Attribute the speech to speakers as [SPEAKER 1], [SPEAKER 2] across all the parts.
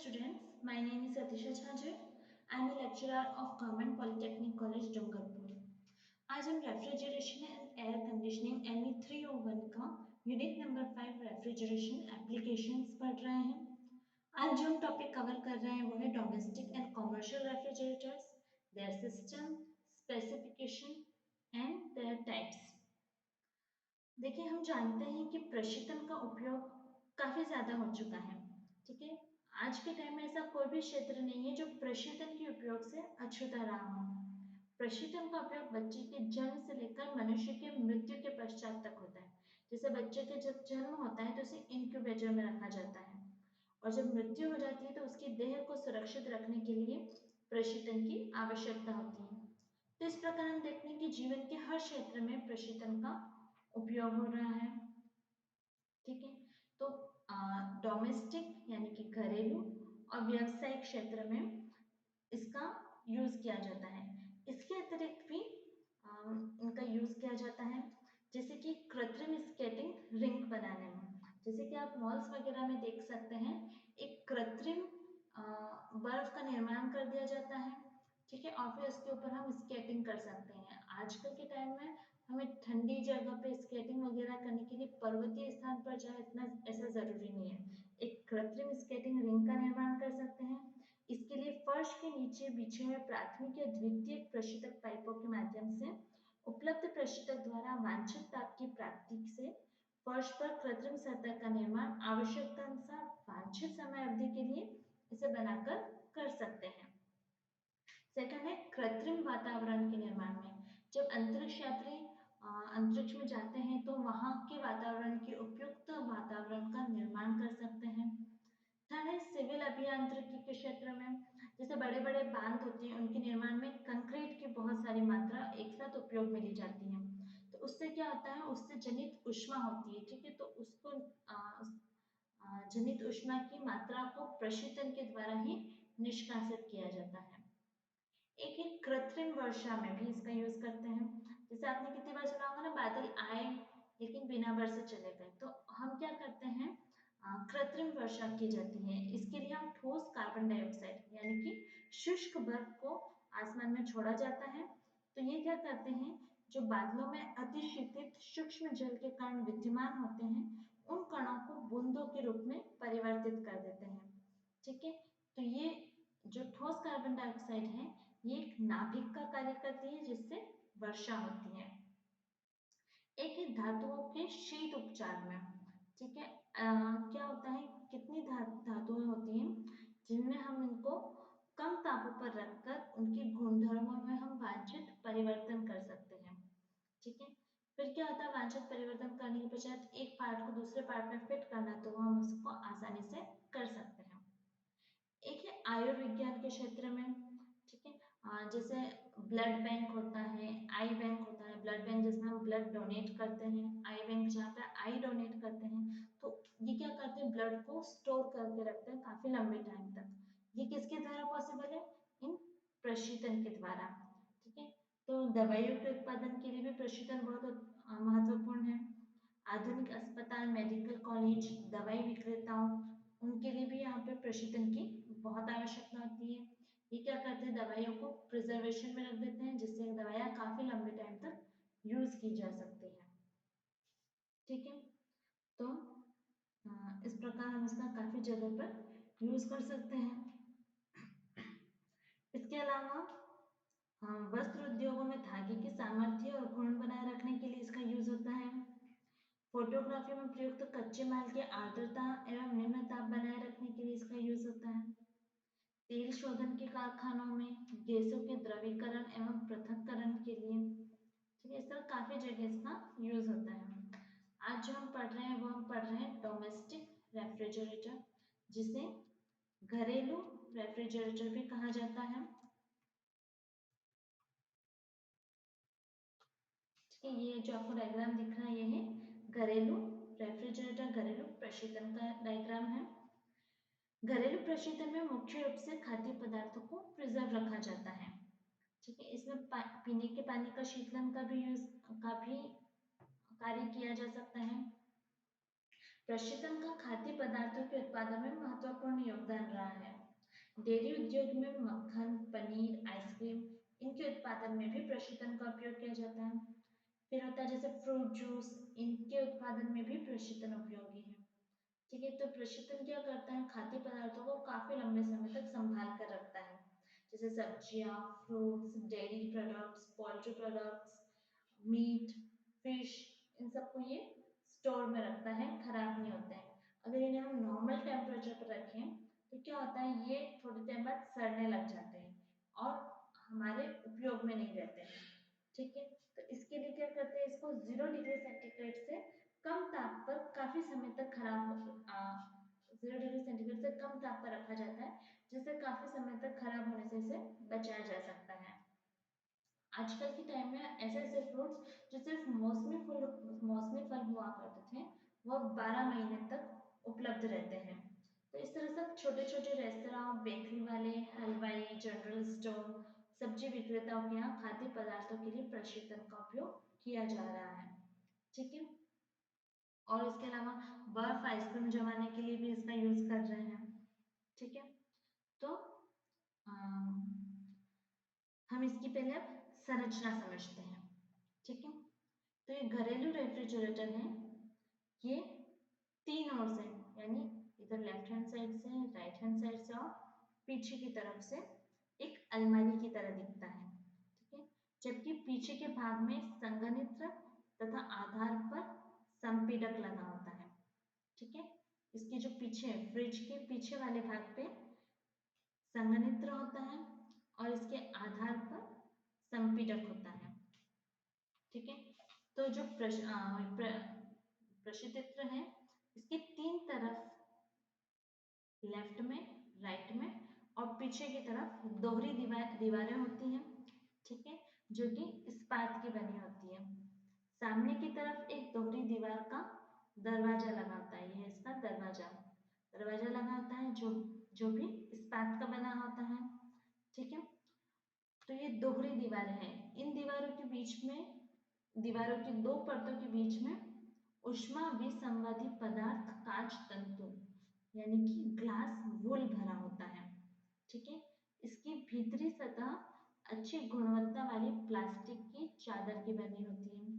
[SPEAKER 1] students, my name is Atisha Chhajer. I am a lecturer of Government Polytechnic College, Dungarpur. आज हम refrigeration and air conditioning ME 301 का unit number 5 refrigeration applications पढ़ रहे हैं। आज जो हम टॉपिक कवर कर रहे हैं वो है domestic and commercial refrigerators, there system, specification and there types. देखिए, हम जानते हैं कि प्रशीतन का उपयोग काफ़ी ज़्यादा हो चुका है। ठीक है, आज के टाइम में ऐसा कोई भी क्षेत्र नहीं है जो प्रशीतन के उपयोग से अछूता रहा हो। प्रशीतन का उपयोग बच्चे के जन्म से लेकर मनुष्य के मृत्यु के पश्चात तक होता है। जैसे बच्चे के जब जन्म होता है तो उसे इंक्यूबेटर में रखा जाता है, और जब मृत्यु हो जाती है तो उसकी देह को सुरक्षित रखने के लिए प्रशीतन की आवश्यकता होती है। तो इस प्रकार हम देखते हैं कि जीवन के हर क्षेत्र में प्रशीतन का उपयोग हो रहा है। ठीक है, तो डोमेस्टिक यानी कि घरेलू और व्यावसायिक क्षेत्र में इसका यूज किया जाता है। इसके अतिरिक्त भी इनका यूज किया जाता है, जैसे कि कृत्रिम स्केटिंग रिंक बनाने में। जैसे कि आप मॉल्स वगैरह में देख सकते हैं, एक कृत्रिम बर्फ का निर्माण कर दिया जाता है। ठीक है, और फिर उसके ऊपर हम स्केटिंग कर सकते हैं। आजकल के टाइम में हमें ठंडी जगह पे स्केटिंग वगैरह करने के लिए पर्वतीय स्थान पर जाए इतना ऐसा जरूरी नहीं है। एक कृत्रिम स्केटिंग रिंग का निर्माण कर सकते हैं। इसके लिए फर्श के नीचे बिछे हुए प्राथमिक या द्वितीयक प्रशीतक पाइपों के माध्यम से उपलब्ध प्रशीतक द्वारा वांछित ताप की प्राप्ति से फर्श पर कृत्रिम सतह का निर्माण आवश्यकता अनुसार वांछित समय अवधि के लिए इसे बनाकर कर सकते हैं। सेकंड है कृत्रिम वातावरण के निर्माण में। जब अंतरिक्ष यात्री अंतरिक्ष में जाते हैं तो वहां के वातावरण के उपयुक्त वातावरण का निर्माण कर सकते हैं। थर्ड है सिविल अभियांत्रिकी के क्षेत्र में। जैसे बड़े बड़े बांध होते हैं, उनके निर्माण में कंक्रीट की बहुत सारी मात्रा एक साथ उपयोग में ली जाती है। तो उससे क्या होता है, उससे जनित ऊष्मा होती है। ठीक है, तो उसको जनित ऊष्मा की मात्रा को प्रशीतन के द्वारा ही निष्कासित किया जाता है। एक है कृत्रिम वर्षा में भी इसका यूज करते हैं। जैसे आपने कितनी बार सुना होगा ना, बादल आए लेकिन बिना बरसे चले गए। तो हम क्या करते हैं, कृत्रिम वर्षा की जाती है। इसके लिए हम ठोस कार्बन डाइऑक्साइड यानी कि शुष्क बर्फ को आसमान में छोड़ा जाता है। तो ये क्या करते हैं, जो बादलों में अतिशीतित सूक्ष्म जल के कण विद्यमान होते हैं, उन कणों को बूंदों के रूप में परिवर्तित कर देते हैं। ठीक है, तो ये जो ठोस कार्बन डाइऑक्साइड है, ये एक नाभिक का कार्य करती है जिससे वर्षा होती है। एक है धातुओं के शीत उपचार में। ठीक है, क्या होता है, कितनी धातुएं होती हैं जिनमें हम इनको कम तापों पर रखकर उनकी गुणधर्मों में हम वांछित परिवर्तन कर सकते हैं। ठीक है, फिर क्या होता है, वांछित परिवर्तन करने के पश्चात एक पार्ट को दूसरे पार्ट में फिट करना, तो हम उसको आसानी से कर सकते हैं। एक है आयुर्विज्ञान के क्षेत्र में। ठीक है, जैसे ब्लड बैंक होता है, आई बैंक होता है। ब्लड बैंक जिसमें हम ब्लड डोनेट करते हैं, आई बैंक जहाँ पे आई डोनेट करते हैं। तो ये क्या करते हैं, ब्लड को स्टोर करके रखते हैं काफी लंबे टाइम तक। ये किसके द्वारा पॉसिबल है, इन प्रशीतन के द्वारा। ठीक है, तो दवाइयों के उत्पादन के लिए भी प्रशीतन बहुत महत्वपूर्ण है। आधुनिक अस्पताल, मेडिकल कॉलेज, दवाई विक्रेताओं, उनके लिए भी यहाँ पे प्रशीतन की बहुत आवश्यकता होती है। ये क्या करते हैं, दवाइयों को प्रिजर्वेशन में रख देते हैं जिससे दवाइयाँ काफी लंबे टाइम तक यूज की जा सकती है। ठीक है, तो इस प्रकार हम इसका काफी जगह पर यूज कर सकते हैं। इसके अलावा वस्त्र उद्योगों में धागे के सामर्थ्य और गुण बनाए रखने के लिए इसका यूज होता है। फोटोग्राफी में प्रयुक्त कच्चे माल की आर्द्रता एवं निम्न ताप बनाए रखने के लिए इसका यूज होता है। तेल शोधन के कारखानों में गैसों के द्रवीकरण एवं पृथक्करण के लिए। ठीक है, इस तरह काफी जगह इसका यूज होता है। आज जो हम पढ़ रहे हैं वो हम पढ़ रहे हैं डोमेस्टिक रेफ्रिजरेटर, जिसे घरेलू रेफ्रिजरेटर भी कहा जाता है। ठीक है, ये जो आपको डायग्राम दिख रहा है ये है घरेलू रेफ्रिजरेटर, घरेलू प्रशीतन का डायग्राम है। घरेलू प्रशीतन में मुख्य रूप से खाद्य पदार्थों को प्रिजर्व रखा जाता है। ठीक है, इसमें पीने के पानी का शीतलन का भी कार्य किया जा सकता है। प्रशीतन का खाद्य पदार्थों के उत्पादन में महत्वपूर्ण योगदान रहा है। डेयरी उद्योग में मक्खन, पनीर, आइसक्रीम इनके उत्पादन में भी प्रशीतन का उपयोग किया जाता है। फिर होता है जैसे फ्रूट जूस, इनके उत्पादन में भी प्रशीतन उपयोगी है। ठीक है, तो प्रशीतन क्या करता है, खाद्य पदार्थों को काफी लंबे समय तक संभाल कर रखता है। जैसे सब्जियां, fruits, dairy products, poultry products, meat, fish, इन सबको ये स्टोर में रखता है, खराब नहीं होते हैं। अगर इन्हें हम नॉर्मल टेम्परेचर पर रखें तो क्या होता है, ये थोड़ी देर बाद सड़ने लग जाते हैं और हमारे उपयोग में नहीं रहते हैं। ठीक है, तो इसके लिए क्या करते हैं, इसको 0 डिग्री सेंटीग्रेड से कम ताप पर काफी समय तक 0 डिग्री सेंटीग्रेड से कम ताप पर रखा जाता है, जिससे काफी समय तक खराब होने से इसे बचाया जा सकता है। आजकल के टाइम में ऐसे ऐसे फ्रूट्स जो सिर्फ मौसमी फल हुआ करते थे, वो 12 महीने तक उपलब्ध रहते हैं। तो इस तरह से छोटे छोटे रेस्तरां, बेकरी वाले, हलवाई, जनरल स्टोर, सब्जी विक्रेताओं के यहाँ खाद्य पदार्थों के लिए प्रशीतन का उपयोग किया जा रहा है। ठीक है, और इसके अलावा बर्फ आइसक्रीम जमाने के लिए भी इसका यूज कर रहे हैं। ठीक है, तो हम इसकी पहले अब संरचना समझते हैं। ठीक है, तो ये घरेलू रेफ्रिजरेटर है, ये तीन ओर से, यानी इधर लेफ्ट हैंड साइड से, राइट हैंड साइड से और पीछे की तरफ से एक अलमारी की तरह दिखता है। ठीक है, जबकि पीछे के भाग में संघनित्र तथा आधार पर संपीडक लगा होता है। ठीक है, इसके जो पीछे, फ्रिज के पीछे वाले भाग पे संघनित्र होता है और इसके आधार पर संपीडक होता है। ठीक है, तो जो प्रशीतित्र है, इसके तीन तरफ, लेफ्ट में, राइट में और पीछे की तरफ दोहरी दीवारें होती हैं। ठीक है, जो कि इस्पात की बनी होती है। सामने की तरफ एक दोहरी दीवार का दरवाजा लगा होता है, यह इसका दरवाजा लगा होता है, जो भी इस्पात का बना होता है। ठीक है, तो ये दोहरी दीवारें हैं। इन दीवारों के बीच में, दीवारों की दो परतों के बीच में ऊष्मा विसंवादी पदार्थ, कांच तंतु यानी कि ग्लास वूल भरा होता है। ठीक है, इसकी भीतरी सतह अच्छी गुणवत्ता वाली प्लास्टिक की चादर की बनी होती है।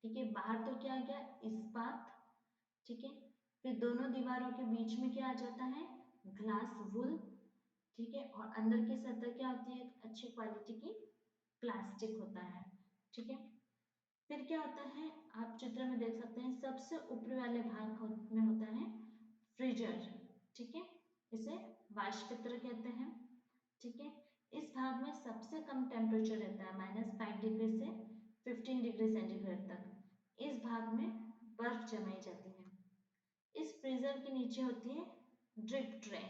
[SPEAKER 1] ठीक है, बाहर तो क्या आ गया, इस्पात। ठीक है, फिर दोनों दीवारों के बीच में क्या आ जाता है, ग्लास वूल। ठीक है, और अंदर की सतह क्या होती है, अच्छी क्वालिटी की प्लास्टिक होता है। ठीक है, फिर क्या होता है, आप चित्र में देख सकते हैं, सबसे ऊपरी वाले भाग में होता है फ्रीजर। ठीक है, इसे वाष्पित्र कहते हैं। ठीक है, इस भाग में सबसे कम टेम्परेचर रहता है, -5 डिग्री से 15 डिग्री सेंटीग्रेड तक। इस भाग में बर्फ जमाई जाती है। इस फ्रीजर के नीचे होती है ड्रिप ट्रे।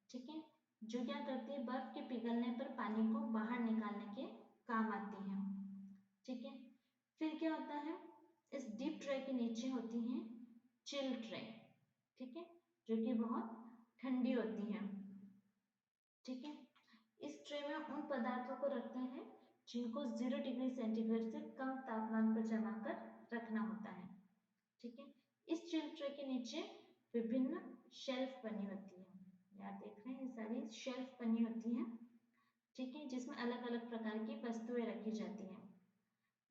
[SPEAKER 1] ठीक है, जो क्या करती है, बर्फ के पिघलने पर पानी को बाहर निकालने के काम आती है। ठीक है, फिर क्या होता है, इस डीप ट्रे के नीचे होती है चिल ट्रे। ठीक है, जो कि बहुत ठंडी होती है। ठीक है, इस ट्रे में उन पदार्थों को रखते हैं जिनको 0 डिग्री सेंटीग्रेड से कम तापमान पर जमा कर रखना होता है। ठीक है, इस चिल ट्रे के नीचे विभिन्न शेल्फ बनी होती है, आप देख रहे हैं ये सारी शेल्फ बनी होती है। ठीक है, जिसमें अलग अलग प्रकार की वस्तुएं रखी जाती हैं।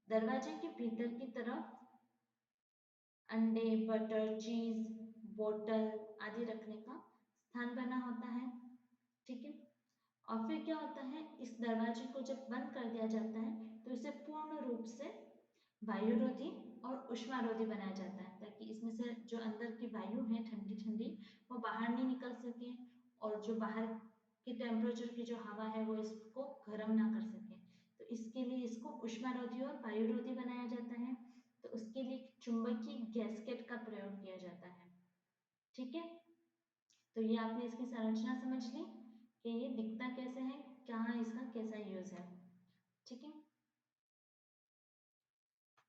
[SPEAKER 1] दरवाजे के भीतर की तरफ अंडे, बटर, चीज, बोतल आदि रखने का स्थान बना होता है। ठीक है, और फिर क्या होता है, इस दरवाजे को जब बंद कर दिया जाता है तो इसे पूर्ण रूप से वायुरोधी और ऊष्मारोधी बनाया जाता है, ताकि इसमें से जो अंदर की वायु है ठंडी ठंडी, वो बाहर नहीं निकल सके, और जो बाहर के टेम्परेचर की जो हवा है वो इसको गर्म ना कर सके। तो इसके लिए इसको ऊष्मारोधी और वायुरोधी बनाया जाता है। तो उसके लिए चुंबकीय गैसकेट का प्रयोग किया जाता है। ठीक है, तो ये आपने इसकी संरचना समझ ली कि ये दिखता कैसे है, कहाँ इसका कैसा यूज है। ठीक है,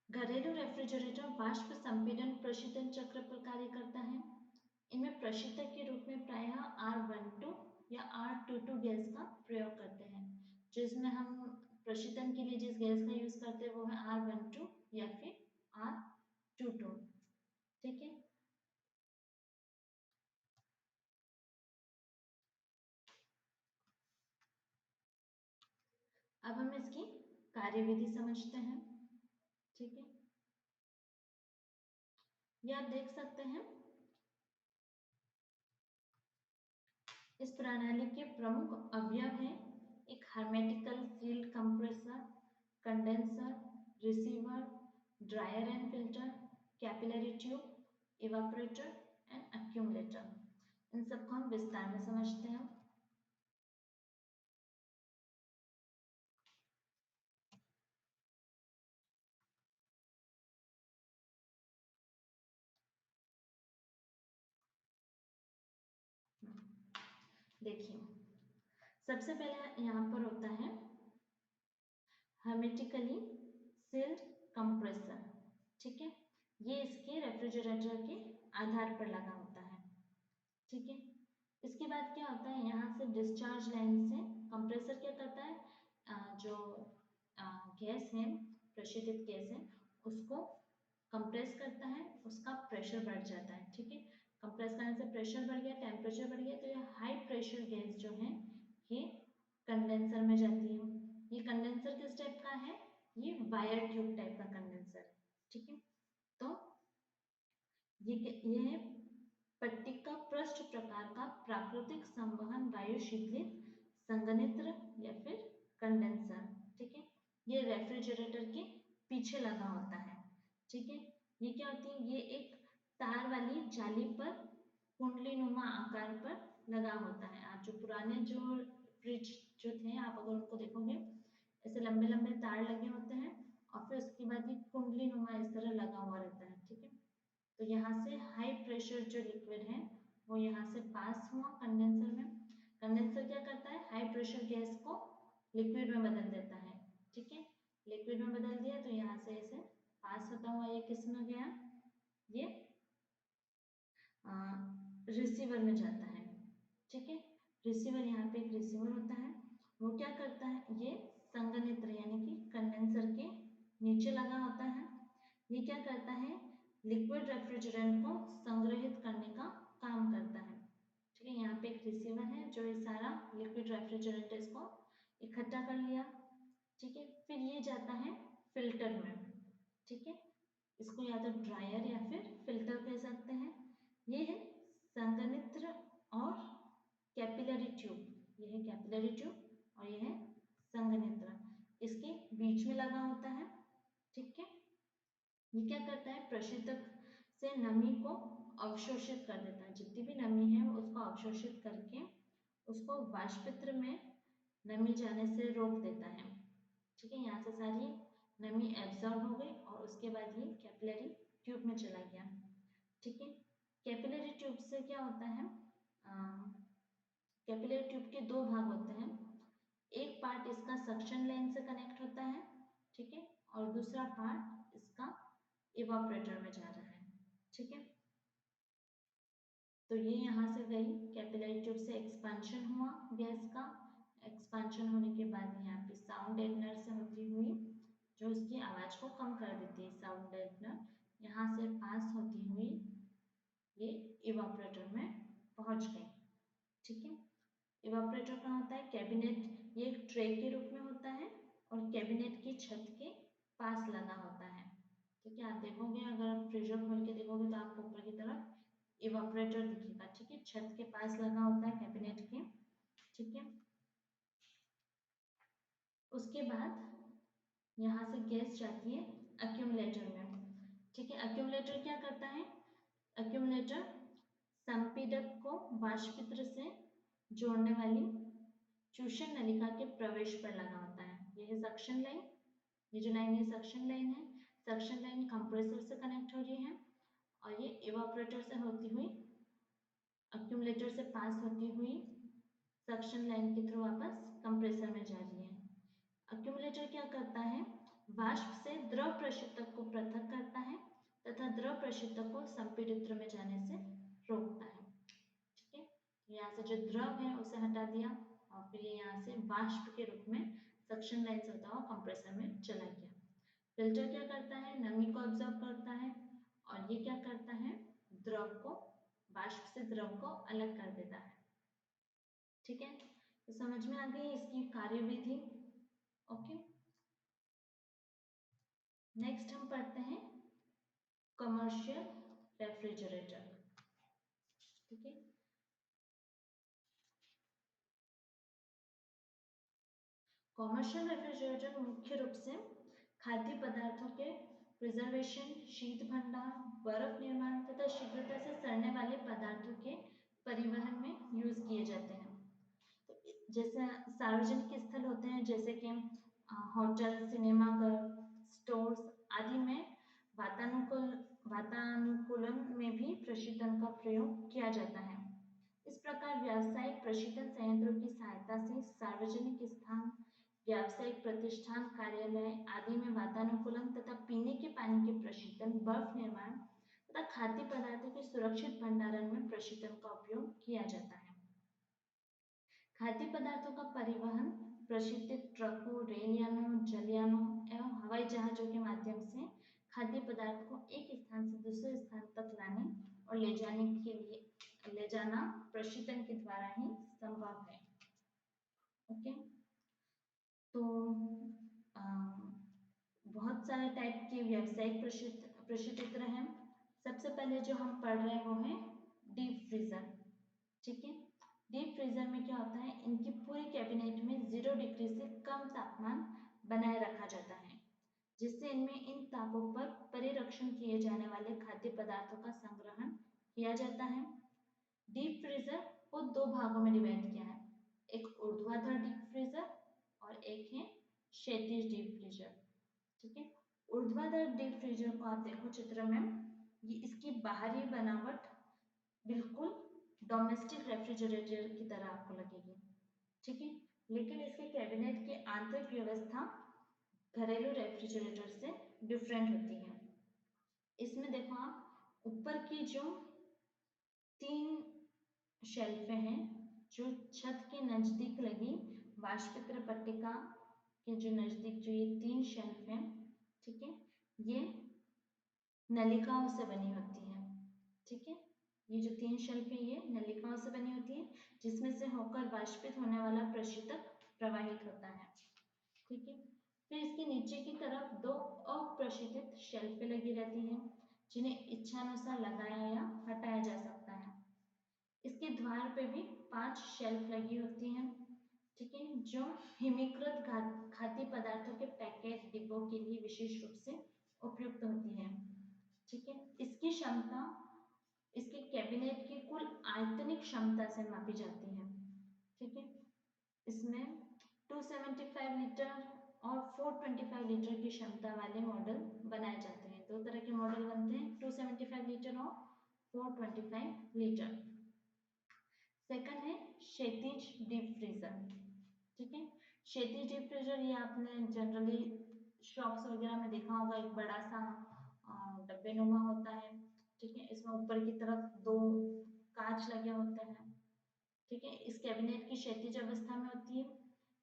[SPEAKER 1] घरेलू रेफ्रिजरेटर वाष्प संपीड़न प्रशीतन चक्र पर कार्य करता है। इनमें प्रशीतक के रूप में प्रायः R12 या R22 गैस का प्रयोग करते हैं। जिसमें हम प्रशीतन के लिए जिस गैस का यूज करते हैं वो है R12 या फिर R22। ठीक है, अब हम इसकी कार्यविधि समझते हैं। ठीक है, ये आप देख सकते हैं। इस प्रणाली के प्रमुख अवयव हैं एक hermetical sealed compressor, condenser, receiver, dryer and filter, capillary tube, evaporator and accumulator. इन सबको हम विस्तार में समझते हैं। देखिए, सबसे पहले यहाँ पर होता है hermetically sealed compressor। ठीक है, ये इसके रेफ्रिजरेटर के आधार पर लगा होता है। ठीक है, इसके बाद क्या होता है, यहाँ से डिस्चार्ज लाइन से कंप्रेसर क्या करता है, जो गैस है, प्रशीतित गैस है, उसको कंप्रेस करता है, उसका प्रेशर बढ़ जाता है। ठीक है, कंप्रेस करने से प्रेशर बढ़ गया, टेम्परेचर बढ़ गया, तो ये हाई प्रेशर गैस जो है ये कंडेंसर में जाती है। ये कंडेंसर किस टाइप का है, ये वायर ट्यूब टाइप का कंडेंसर है। ठीक है, तो ये है पट्टिका पृष्ठ प्रकार का प्राकृतिक संवहन वायु शीतलित संघनित्र या फिर कंडेंसर। ठीक है, ये रेफ्रिजरेटर के पीछे लगा होता है। ठीक है, ये क्या होती है, ये एक तार वाली जाली पर कुंडली नुमा आकार पर लगा होता है। आप जो पुराने जो फ्रिज जो थे, आप अगर उनको देखोगे, ऐसे लंबे लंबे तार लगे होते हैं और फिर उसके बाद ये कुंडली नुमा इस तरह लगा हुआ रहता है। ठीक है, तो यहाँ से हाई प्रेशर जो लिक्विड है वो यहाँ से पास हुआ कंडेंसर में। कंडेंसर क्या करता है, हाई प्रेशर गैस को लिक्विड में बदल देता है। ठीक है, लिक्विड में बदल दिया तो यहाँ से इसे पास होता हुआ ये किस में गया, ये रिसीवर में जाता है। ठीक है, रिसीवर, यहाँ पे एक रिसीवर होता है, वो क्या करता है, ये संघनित्र यानी कि कंडेंसर के नीचे लगा होता है। ये क्या करता है, लिक्विड रेफ्रिजरेंट को संग्रहित करने का काम करता है। ठीक है, यहाँ पे एक रिसीवर है जो ये सारा लिक्विड रेफ्रिजरेंट इसको इकट्ठा कर लिया। ठीक है, फिर ये जाता है फिल्टर में। ठीक है, इसको या तो ड्रायर या फिर फिल्टर कह सकते हैं। ये है संघनित्र और कैपिलरी ट्यूब, ये है कैपिलरी ट्यूब और ये है संघनित्र, इसके बीच में लगा होता है। ठीक है, ये क्या करता है, प्रशीतक से नमी को अवशोषित कर देता है, जितनी भी नमी है उसको अवशोषित करके उसको वाष्पित्र में नमी जाने से रोक देता है। ठीक है, यहाँ से सारी नमी एब्जॉर्ब हो गई और उसके बाद ये कैपिलरी ट्यूब में चला गया। ठीक है, कैपिलरी ट्यूब से क्या होता है, कैपिलरी ट्यूब के दो भाग होते हैं। एक पार्ट इसका सक्शन लाइन से कनेक्ट होता है। ठीक है, और दूसरा पार्ट इसका इवापोरेटर में जा रहा है। ठीक है, तो ये यहाँ से गई, कैपिलरी ट्यूब से एक्सपेंशन हुआ गैस का, एक्सपेंशन होने के बाद यहाँ पे साउंड डेटनर से होती हुई जो उसकी आवाज को कम कर देती है, साउंड डेटनर यहाँ से पास होती हुई ये इवापोरेटर में पहुंच गई। ठीक है, इवापोरेटर कहाँ होता है, कैबिनेट, ये एक ट्रे के रूप में होता है और कैबिनेट की छत के पास लगा होता है। ठीक है, आप देखोगे, अगर आप फ्रीजर खोल के देखोगे तो आपको ऊपर की तरफ इवापोरेटर दिखेगा। ठीक है, छत के पास लगा होता है कैबिनेट के। ठीक है, उसके बाद यहाँ से गैस जाती है एक्यूमुलेटर में। ठीक है, एक्यूमुलेटर क्या करता है, एक्यूमुलेटर संपीडक को वाष्पित्र से जोड़ने वाली चूषण नलिका के प्रवेश पर लगा होता है। यह है सक्शन लाइन, ये जो लाइन है सक्शन लाइन है। सक्शन लाइन कंप्रेसर से कनेक्ट हो रही है और ये इवापोरेटर से होती हुई एक्यूमुलेटर से पास होती हुई सक्शन लाइन के थ्रू वापस कंप्रेसर में जा रही है। एक्यूमुलेटर क्या करता है, वाष्प से द्रव प्रशीतक को पृथक करता है तथा द्रव प्रशीतक को संपीड़ित्र में जाने से रोकता है। ठीक है, यहाँ से जो द्रव है उसे हटा दिया और फिर ये यहाँ से वाष्प के रूप में सक्शन लाइन से होता हुआ कंप्रेसर में चला गया। फिल्टर क्या करता है, नमी को ऑब्जर्व करता है और ये क्या करता है, द्रव को, वाष्प से द्रव को अलग कर देता है। ठीक है, तो समझ में आ गई इसकी कार्यविधि। ओके, नेक्स्ट हम पढ़ते हैं कमर्शियल रेफ्रिजरेटर। ठीक है, कॉमर्शियल रेफ्रिजरेटर मुख्य रूप से खाद्य पदार्थों के प्रिजर्वेशन, शीत भंडार, बर्फ निर्माण तथा शीघ्रता से सड़ने वाले पदार्थों के परिवहन में यूज किए जाते हैं। तो जैसे सार्वजनिक स्थल होते हैं जैसे कि होटल, सिनेमाघर, स्टोर्स आदि में वातानुकूल वातानुकूलन में भी प्रशीतन का प्रयोग किया जाता है। इस प्रकार व्यावसायिक प्रशीतन संयंत्रों की सहायता से सार्वजनिक स्थान, व्यावसायिक प्रतिष्ठान, कार्यालय आदि में वातानुकूलन तथा पीने के पानी के प्रशीतन, बर्फ निर्माण तथा खाद्य पदार्थों के सुरक्षित भंडारण में प्रशीतन का उपयोग किया जाता है। खाद्य पदार्थों का परिवहन प्रशीतित ट्रकों, रेलयानों, जलयानों एवं हवाई जहाजों के माध्यम से खाद्य पदार्थ को एक स्थान से दूसरे स्थान तक लाने और ले जाना प्रशीतन के द्वारा ही संभव है। ओके, तो बहुत सारे टाइप के व्यावसायिक प्रशीतित्र हैं। सबसे पहले जो हम पढ़ रहे हैं वो है डीप फ्रीजर। ठीक है, डीप फ्रीजर में क्या होता है, इनकी पूरी कैबिनेट में 0 डिग्री से कम तापमान बनाए रखा जाता है, जिससे इनमें इन तापों पर परिरक्षण किए जाने वाले खाद्य पदार्थों का संग्रहण किया जाता है। डीप फ्रीजर को 2 भागों में डिवाइड किया है, एक ऊर्ध्वाधर डीप फ्रीजर और एक है क्षैतिज डीप फ्रीजर। ठीक है, ऊर्ध्वाधर डीप फ्रीजर को आप देखो चित्र में, ये इसकी बाहरी बनावट बिल्कुल डोमेस्टिक रेफ्रिजरेटर की तरह आपको लगेगी। ठीक है, लेकिन इसके कैबिनेट की आंतरिक व्यवस्था घरेलू रेफ्रिजरेटर से डिफरेंट होती है। इसमें देखो आप ऊपर की जो 3 शेल्फें हैं जो छत के नजदीक लगी वाष्पित्र पट्टिका के जो नजदीक जो ये 3 शेल्फ हैं, ठीक है, ये नलिकाओं से बनी होती है। ठीक है, ये जो 3 शेल्फ है ये नलिकाओं से बनी होती है, जिसमें से होकर वाष्पित होने वाला प्रशीतक प्रवाहित होता है। ठीक है, फिर इसके नीचे की तरफ 2 अप्रशीतित शेल्फें लगी रहती हैं, जिन्हें इच्छानुसार लगाया या हटाया जा सकता है। इसके द्वार पे भी 5 शेल्फ लगी होती हैं। ठीक है, जो हिमीकृत खाद्य पदार्थों के पैकेट डिब्बों के लिए विशेष रूप से उपयुक्त होती है। ठीक है, इसकी क्षमता इसके कैबिनेट की कुल आयतनिक क्षमता से मापी जाती है। ठीक है, इसमें 275 लीटर और 425 लीटर की क्षमता वाले मॉडल बनाए जाते हैं। 2 तरह के मॉडल बनते हैं, 275 लीटर और 425 लीटर। सेकंड है क्षैतिज डीप फ्रीजर। ठीक है, क्षैतिज डीप फ्रीजर ये आपने जनरली शॉप्स वगैरह में देखा होगा, एक बड़ा सा डब्बे नुमा होता है। ठीक है, इसमें ऊपर की तरफ 2 कांच लगे होते हैं। ठीक है, इस कैबिनेट की क्षैतिज अवस्था में होती है।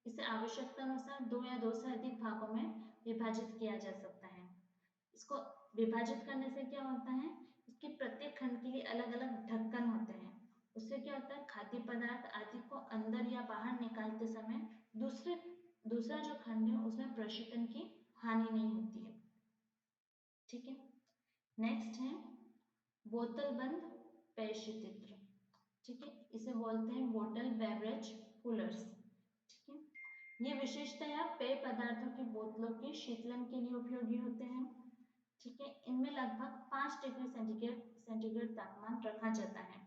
[SPEAKER 1] इसे आवश्यकता अनुसार 2 या 2 से अधिक भागों में विभाजित किया जा सकता है। इसको विभाजित करने से क्या होता है, इसके प्रत्येक खंड के लिए अलग अलग ढक्कन होते हैं। उससे क्या होता है, खाद्य पदार्थ आदि को अंदर या बाहर निकालते समय दूसरा जो खंड है उसमें प्रशीतन की हानि नहीं होती है। ठीक है, नेक्स्ट है बोतल बंद पेय शीतित्र। ठीक है, इसे बोलते हैं बोतल बेवरेज कूलर्स। ठीक है, ये विशेषतया पेय पदार्थों की बोतलों के शीतलन के लिए उपयोगी होते हैं। ठीक है, इनमें लगभग 5 डिग्री सेंटीग्रेड तापमान रखा जाता है।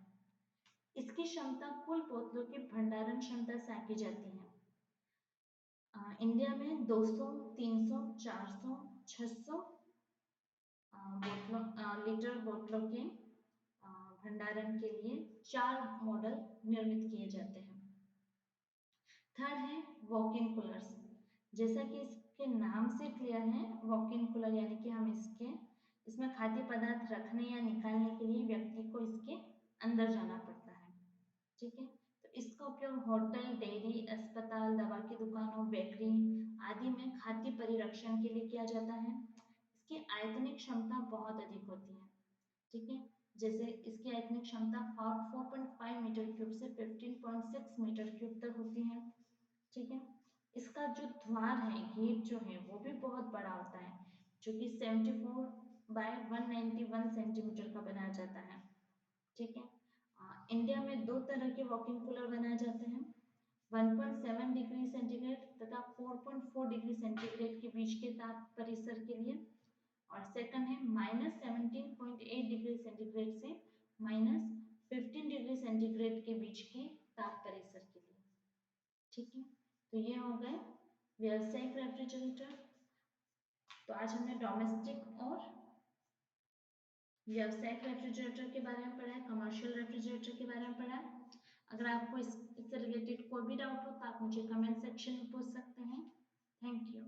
[SPEAKER 1] इसकी क्षमता कुल बोतलों की भंडारण क्षमता से आंकी जाती है। इंडिया में 200, 300, 400, 600 लीटर बोतलों के भंडारण के लिए 4 मॉडल निर्मित किए जाते हैं। थर्ड है वॉक इन कूलर्स। जैसा कि इसके नाम से क्लियर है, वॉक इन कूलर यानी कि हम इसमें खाद्य पदार्थ रखने या निकालने के लिए व्यक्ति को इसके अंदर जाना पड़ता है। ठीक है, तो इसका उपयोग होटल, डेयरी, अस्पताल, दवा की दुकानों, बेकरी आदि में खाद्य परिरक्षण के लिए किया जाता है। इसकी आयतनिक क्षमता बहुत अधिक होती है। ठीक है, जैसे इसकी आयतनिक क्षमता 4.5 मीटर क्यूब से 15.6 मीटर क्यूब तक होती है। ठीक है, इसका जो द्वार है, गेट जो है वो भी बहुत बड़ा होता है, जो कि 74 बाय 191 सेंटीमीटर का बनाया जाता है। ठीक है। इंडिया में दो तरह के वॉकिंग कूलर बनाए जाते हैं, 1.7 डिग्री सेंटीग्रेड तथा 4.4 डिग्री सेंटीग्रेड के बीच के ताप परिसर के लिए, और सेकंड है -17.8 डिग्री सेंटीग्रेड से -15 डिग्री सेंटीग्रेड के बीच के ताप परिसर के लिए। ठीक है, तो ये हो गए व्यावसायिक रेफ्रिजरेटर। तो आज हमने डोमेस्टिक और व्यावसायिक रेफ्रिजरेटर के बारे में पढ़ा है, कमर्शियल रेफ्रिजरेटर के बारे में पढ़ा है। अगर आपको इससे रिलेटेड कोई भी डाउट हो तो आप मुझे कमेंट सेक्शन में पूछ सकते हैं। Thank you.